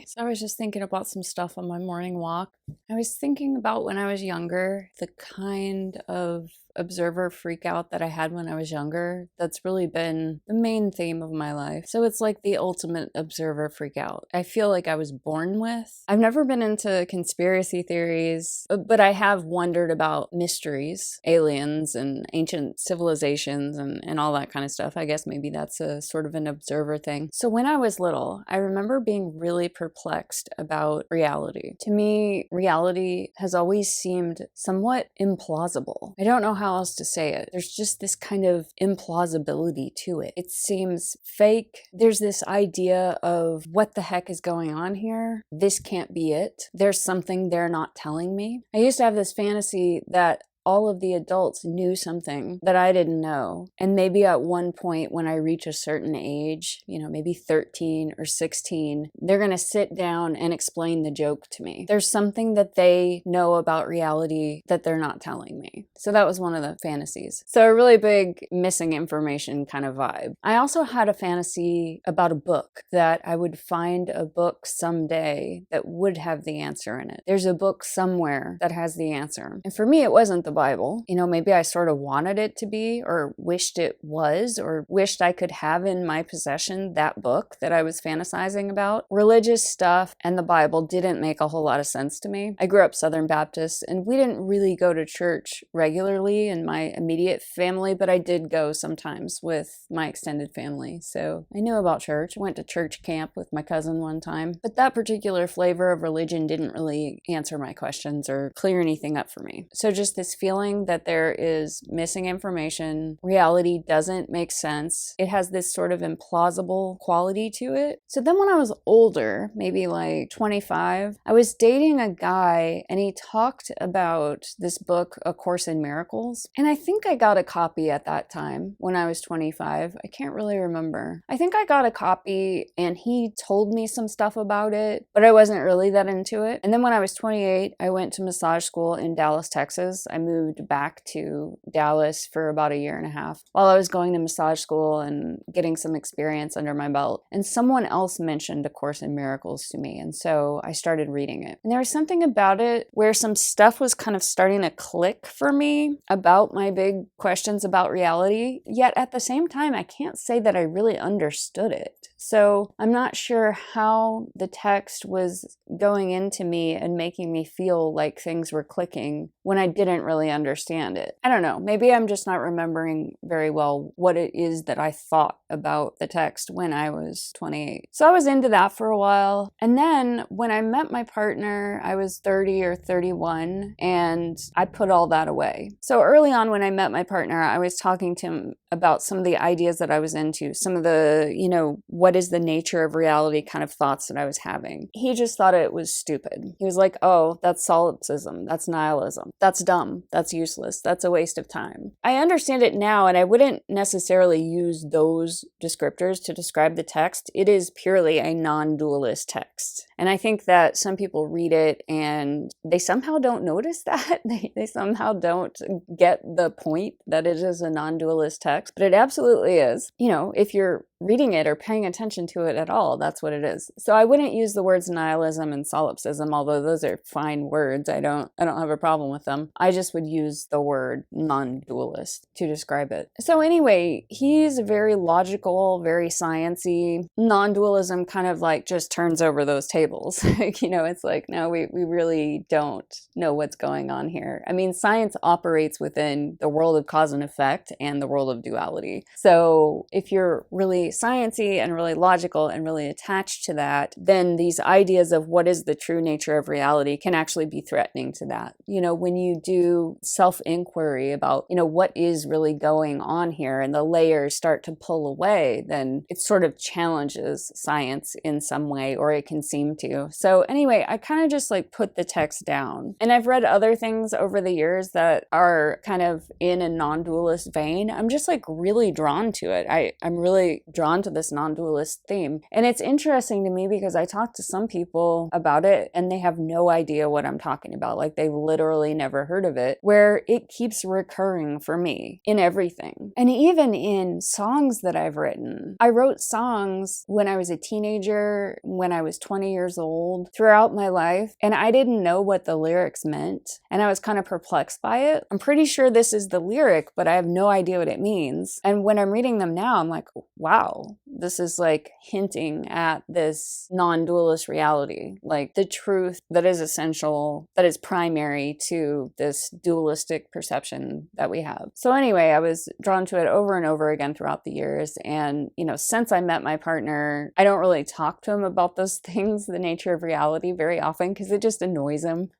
today. So I was just thinking about some stuff on my morning walk. I was thinking about when I was younger, the kind of observer freakout that I had when I was younger. That's really been the main theme of my life. So it's like the ultimate observer freakout. I feel like I was born with. I've never been into conspiracy theories, but I have wondered about mysteries, aliens and ancient civilizations and all that kind of stuff. I guess maybe that's a sort of an observer thing. So when I was little, I remember being really perplexed about reality. To me, reality has always seemed somewhat implausible. I don't know how else to say it. There's just this kind of implausibility to it. It seems fake. There's this idea of what the heck is going on here? This can't be it. There's something they're not telling me. I used to have this fantasy that all of the adults knew something that I didn't know. And maybe at one point when I reach a certain age, maybe 13 or 16, they're going to sit down and explain the joke to me. There's something that they know about reality that they're not telling me. So that was one of the fantasies. So a really big missing information kind of vibe. I also had a fantasy about a book, that I would find a book someday that would have the answer in it. There's a book somewhere that has the answer. And for me, it wasn't the Bible. Maybe I sort of wanted it to be, or wished it was, or wished I could have in my possession that book that I was fantasizing about. Religious stuff and the Bible didn't make a whole lot of sense to me. I grew up Southern Baptist, and we didn't really go to church regularly in my immediate family, but I did go sometimes with my extended family. So I knew about church. I went to church camp with my cousin one time, but that particular flavor of religion didn't really answer my questions or clear anything up for me. So just this feeling that there is missing information, reality doesn't make sense. It has this sort of implausible quality to it. So then when I was older, maybe like 25, I was dating a guy and he talked about this book, A Course in Miracles. And I think I got a copy at that time when I was 25. I can't really remember. I think I got a copy and he told me some stuff about it, but I wasn't really that into it. And then when I was 28, I went to massage school in Dallas, Texas. I moved back to Dallas for about a year and a half while I was going to massage school and getting some experience under my belt. And someone else mentioned A Course in Miracles to me. And so I started reading it. And there was something about it where some stuff was kind of starting to click for me about my big questions about reality. Yet at the same time, I can't say that I really understood it. So I'm not sure how the text was going into me and making me feel like things were clicking when I didn't really understand it. I don't know. Maybe I'm just not remembering very well what it is that I thought about the text when I was 28. So I was into that for a while. And then when I met my partner, I was 30 or 31, and I put all that away. So early on when I met my partner, I was talking to him about some of the ideas that I was into, some of the, what is the nature of reality kind of thoughts that I was having. He just thought it was stupid. He was like, oh, that's solipsism, that's nihilism, that's dumb, that's useless, that's a waste of time. I understand it now, and I wouldn't necessarily use those descriptors to describe the text. It is purely a non-dualist text. And I think that some people read it and they somehow don't notice that. They somehow don't get the point that it is a non-dualist text, but it absolutely is. If you're reading it or paying attention to it at all, that's what it is. So I wouldn't use the words nihilism and solipsism, although those are fine words. I don't have a problem with them. I just would use the word non-dualist to describe it. So anyway, he's very logical, very sciencey. Non-dualism kind of like just turns over those tables. It's like, no, we really don't know what's going on here. I mean, science operates within the world of cause and effect and the world of duality. So if you're really sciencey and really logical and really attached to that, then these ideas of what is the true nature of reality can actually be threatening to that. When you do self-inquiry about, what is really going on here, and the layers start to pull away, then it sort of challenges science in some way, or it can seem to. So anyway, I kind of just put the text down. And I've read other things over the years that are kind of in a non-dualist vein. I'm just really drawn to it. I'm really drawn drawn to this non-dualist theme. And it's interesting to me because I talk to some people about it and they have no idea what I'm talking about. Like they've literally never heard of it, where it keeps recurring for me in everything. And even in songs that I've written. I wrote songs when I was a teenager, when I was 20 years old, throughout my life, and I didn't know what the lyrics meant. And I was kind of perplexed by it. I'm pretty sure this is the lyric, but I have no idea what it means. And when I'm reading them now, I'm like, wow, this is like hinting at this non-dualist reality, like the truth that is essential, that is primary to this dualistic perception that we have. So anyway, I was drawn to it over and over again throughout the years. And, since I met my partner, I don't really talk to him about those things, the nature of reality, very often because it just annoys him.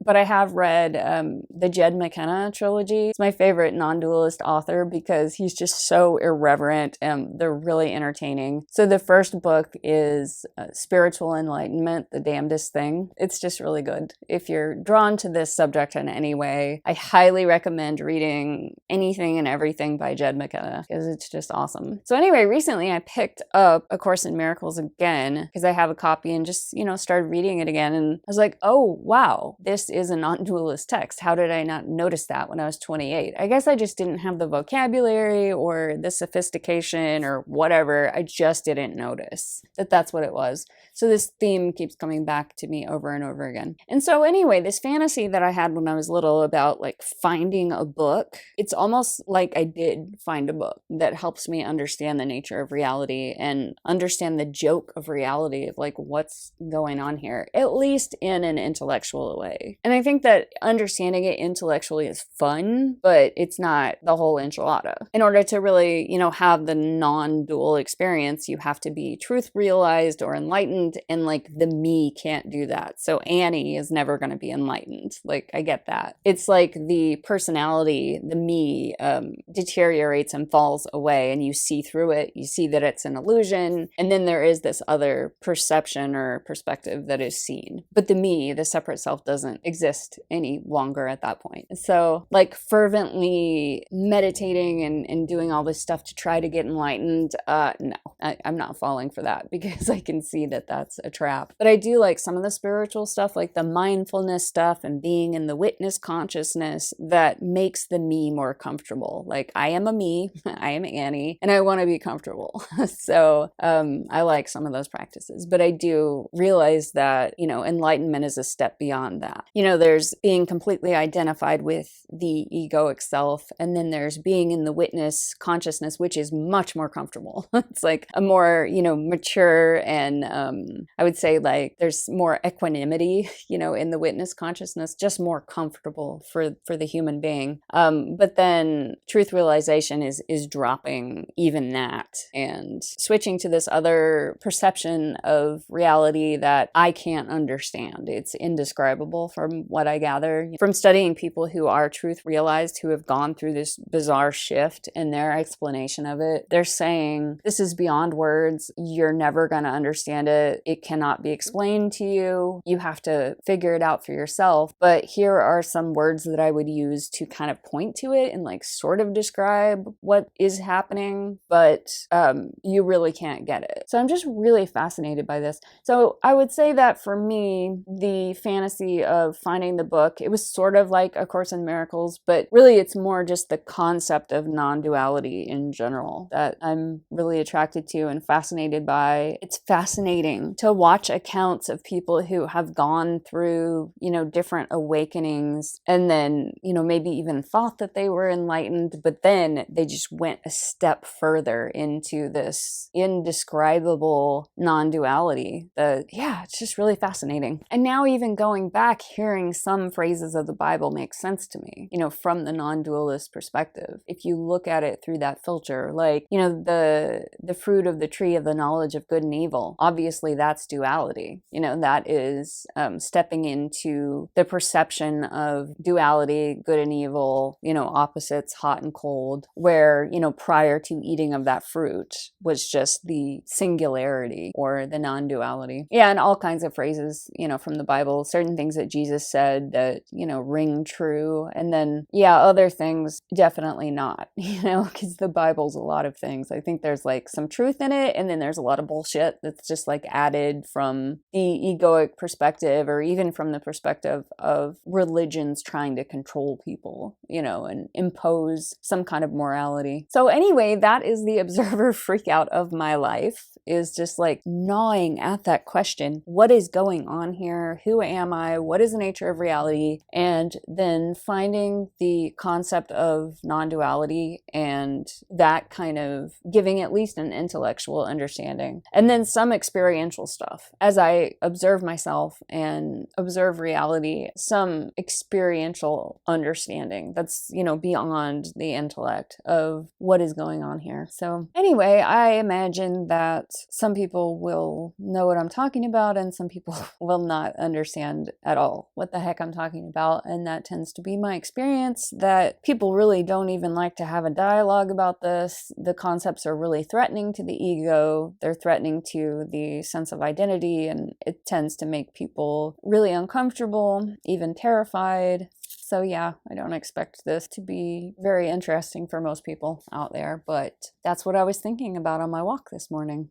But I have read the Jed McKenna trilogy. It's my favorite non-dualist author because he's just so irreverent and they're really entertaining. So the first book is Spiritual Enlightenment, The Damnedest Thing. It's just really good. If you're drawn to this subject in any way, I highly recommend reading anything and everything by Jed McKenna because it's just awesome. So anyway, recently I picked up A Course in Miracles again because I have a copy and just, started reading it again. And I was like, oh, wow, this is a non-dualist text. How did I not notice that when I was 28? I guess I just didn't have the vocabulary or the sophistication or whatever. I just didn't notice that that's what it was. So this theme keeps coming back to me over and over again. And so anyway, this fantasy that I had when I was little about like finding a book, it's almost like I did find a book that helps me understand the nature of reality and understand the joke of reality of like what's going on here, at least in an intellectual way. And I think that understanding it intellectually is fun, but it's not the whole enchilada. In order to really, have the non-dual experience, you have to be truth realized or enlightened, and like the me can't do that. So Annie is never going to be enlightened. Like I get that. It's like the personality, the me, deteriorates and falls away, and you see through it. You see that it's an illusion, and then there is this other perception or perspective that is seen. But the me, the separate self, doesn't exist any longer at that point. So like fervently meditating and doing all this stuff to try to get enlightened, no, I'm not falling for that because I can see that that's a trap. But I do like some of the spiritual stuff, like the mindfulness stuff and being in the witness consciousness that makes the me more comfortable. Like I am a me, I am Annie, and I want to be comfortable. So I like some of those practices, but I do realize that, enlightenment is a step beyond that. There's being completely identified with the egoic self, and then there's being in the witness consciousness, which is much more comfortable. It's like a more, mature and I would say like there's more equanimity, in the witness consciousness, just more comfortable for the human being. But then truth realization is dropping even that and switching to this other perception of reality that I can't understand. It's indescribable from what I gather from studying people who are truth realized, who have gone through this bizarre shift in their explanation of it. They're saying, this is beyond words. You're never going to understand it. It cannot be explained to you. You have to figure it out for yourself. But here are some words that I would use to kind of point to it and like sort of describe what is happening, but you really can't get it. So I'm just really fascinated by this. So I would say that for me, the fantasy of finding the book, it was sort of like A Course in Miracles, but really it's more just the concept of non-duality in general that I'm really attracted to and fascinated by. It's fascinating to watch accounts of people who have gone through, different awakenings and then, maybe even thought that they were enlightened, but then they just went a step further into this indescribable non-duality. It's just really fascinating. And now even going back, hearing some phrases of the Bible make sense to me, from the non-dualist perspective. If you look at it through that filter, like, the fruit of the tree of the knowledge of good and evil, obviously that's duality. That is stepping into the perception of duality, good and evil, opposites, hot and cold, where, prior to eating of that fruit was just the singularity or the non-duality. Yeah, and all kinds of phrases, from the Bible, certain things that Jesus said that, ring true. And then, other things definitely not, because the Bible's a lot of things. I think there's like some truth in it, and then there's a lot of bullshit that's just like added from the egoic perspective, or even from the perspective of religions trying to control people, you know, and impose some kind of morality. So anyway, that is the observer freakout of my life, is just like gnawing at that question. What is going on here? Who am I? What is the nature of reality? And then finding the concept of non-duality and that kind of giving at least an intellectual understanding. And then some experiential stuff. As I observe myself and observe reality, some experiential understanding that's, you know, beyond the intellect of what is going on here. So anyway, I imagine that some people will know what I'm talking about and some people will not understand at all what the heck I'm talking about. And that tends to be my experience, that people really don't even like to have a dialogue about this. The concepts are really threatening to the ego. They're threatening to the sense of identity, and it tends to make people really uncomfortable, even terrified. So yeah, I don't expect this to be very interesting for most people out there, but that's what I was thinking about on my walk this morning.